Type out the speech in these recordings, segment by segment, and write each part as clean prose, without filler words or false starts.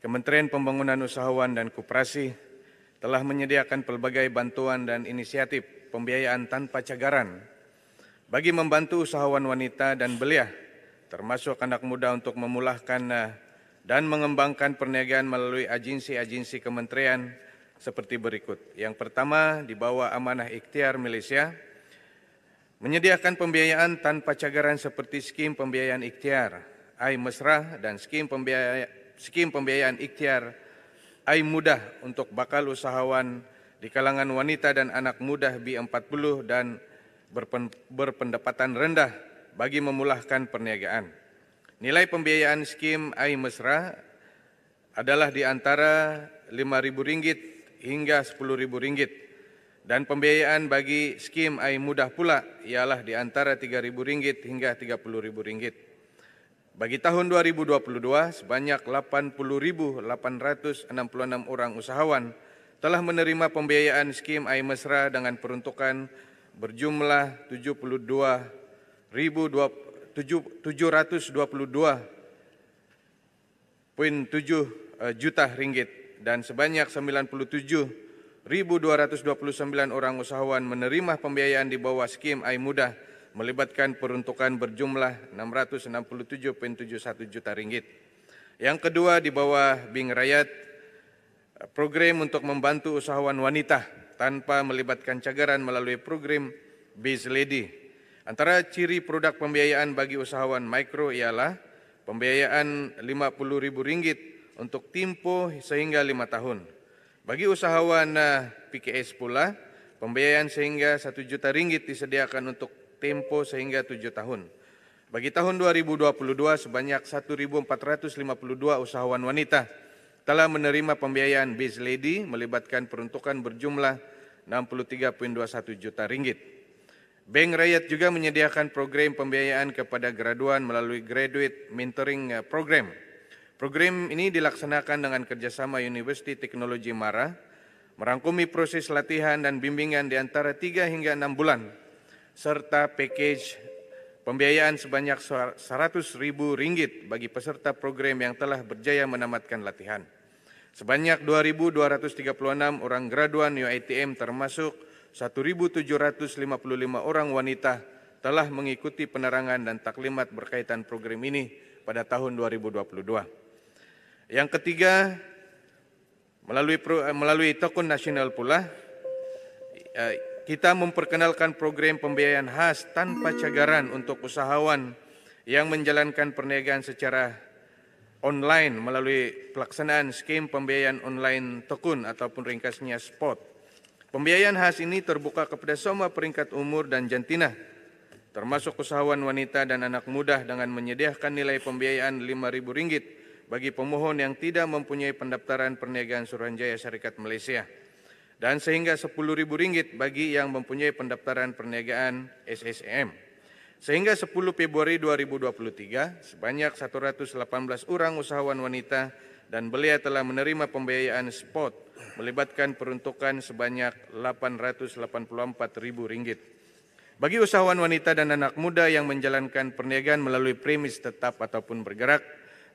Kementerian Pembangunan Usahawan dan Koperasi telah menyediakan pelbagai bantuan dan inisiatif pembiayaan tanpa cagaran bagi membantu usahawan wanita dan belia, termasuk anak muda untuk memulahkan dan mengembangkan perniagaan melalui agensi-agensi kementerian seperti berikut. Yang pertama, di bawah amanah ikhtiar Malaysia, menyediakan pembiayaan tanpa cagaran seperti skim pembiayaan ikhtiar iMesra dan skim pembiayaan ikhtiar iMudah untuk bakal usahawan di kalangan wanita dan anak muda B40 dan berpendapatan rendah bagi memulahkan perniagaan. Nilai pembiayaan skim iMesra adalah di antara RM5.000 hingga RM10.000 dan pembiayaan bagi skim iMudah pula ialah di antara RM3.000 hingga RM30.000. Bagi tahun 2022, sebanyak 80.866 orang usahawan telah menerima pembiayaan skim iMesra dengan peruntukan berjumlah 722.7 juta ringgit dan sebanyak 97.229 orang usahawan menerima pembiayaan di bawah skim iMudah melibatkan peruntukan berjumlah 667.71 juta ringgit. Yang kedua, di bawah Bank Rakyat, program untuk membantu usahawan wanita tanpa melibatkan cagaran melalui program Biz Lady. Antara ciri produk pembiayaan bagi usahawan mikro ialah pembiayaan RM50.000 untuk tempoh sehingga 5 tahun. Bagi usahawan PKS pula, pembiayaan sehingga RM1 juta disediakan untuk tempoh sehingga 7 tahun. Bagi tahun 2022, sebanyak 1.452 usahawan wanita telah menerima pembiayaan Biz Lady melibatkan peruntukan berjumlah RM63.21 juta. Bank Rakyat juga menyediakan program pembiayaan kepada graduan melalui Graduate Mentoring Program. Program ini dilaksanakan dengan kerjasama Universiti Teknologi Mara, merangkumi proses latihan dan bimbingan di antara 3 hingga 6 bulan, serta package pembiayaan sebanyak RM100.000 bagi peserta program yang telah berjaya menamatkan latihan. Sebanyak 2.236 orang graduan UiTM termasuk 1.755 orang wanita telah mengikuti penerangan dan taklimat berkaitan program ini pada tahun 2022. Yang ketiga, melalui Tekun Nasional pula, kita memperkenalkan program pembiayaan khas tanpa cagaran untuk usahawan yang menjalankan perniagaan secara online melalui pelaksanaan skim pembiayaan online Tekun ataupun ringkasnya SPOT. Pembiayaan khas ini terbuka kepada semua peringkat umur dan jantina, termasuk usahawan wanita dan anak muda dengan menyediakan nilai pembiayaan RM5.000 bagi pemohon yang tidak mempunyai pendaftaran perniagaan Suruhanjaya Syarikat Malaysia dan sehingga RM10.000 bagi yang mempunyai pendaftaran perniagaan SSM. Sehingga 10 Februari 2023, sebanyak 118 orang usahawan wanita dan belia telah menerima pembiayaan SPOT melibatkan peruntukan sebanyak RM884.000. Bagi usahawan wanita dan anak muda yang menjalankan perniagaan melalui premis tetap ataupun bergerak,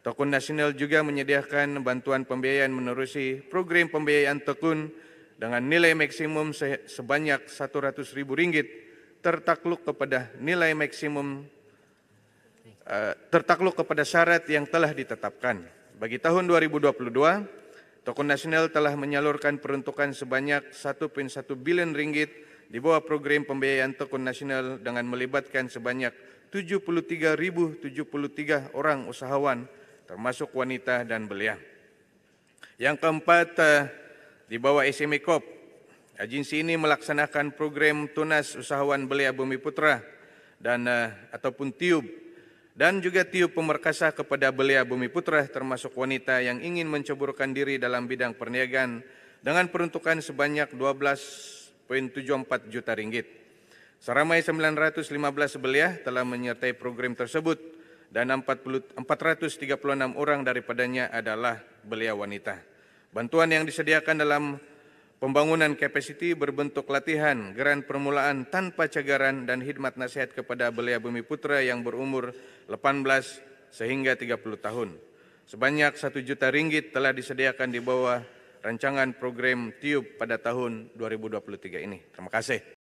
Tekun Nasional juga menyediakan bantuan pembiayaan menerusi program pembiayaan Tekun dengan nilai maksimum sebanyak RM100.000 tertakluk kepada syarat yang telah ditetapkan. Bagi tahun 2022, Tekun Nasional telah menyalurkan peruntukan sebanyak RM1.1 bilion di bawah program pembiayaan Tekun Nasional dengan melibatkan sebanyak 73.073 orang usahawan termasuk wanita dan belia. Yang keempat, di bawah SMA Corp, agensi ini melaksanakan program Tunas Usahawan Belia Bumiputra dan ataupun TIUB dan juga TIUB pemerkasa kepada belia Bumiputra termasuk wanita yang ingin menceburkan diri dalam bidang perniagaan dengan peruntukan sebanyak RM12.74 juta. Seramai 915 belia telah menyertai program tersebut dan 436 orang daripadanya adalah belia wanita. Bantuan yang disediakan dalam pembangunan kapasiti berbentuk latihan, geran permulaan tanpa cagaran dan khidmat nasihat kepada belia Bumiputra yang berumur 18 sehingga 30 tahun. Sebanyak 1 juta ringgit telah disediakan di bawah rancangan program TIUP pada tahun 2023 ini. Terima kasih.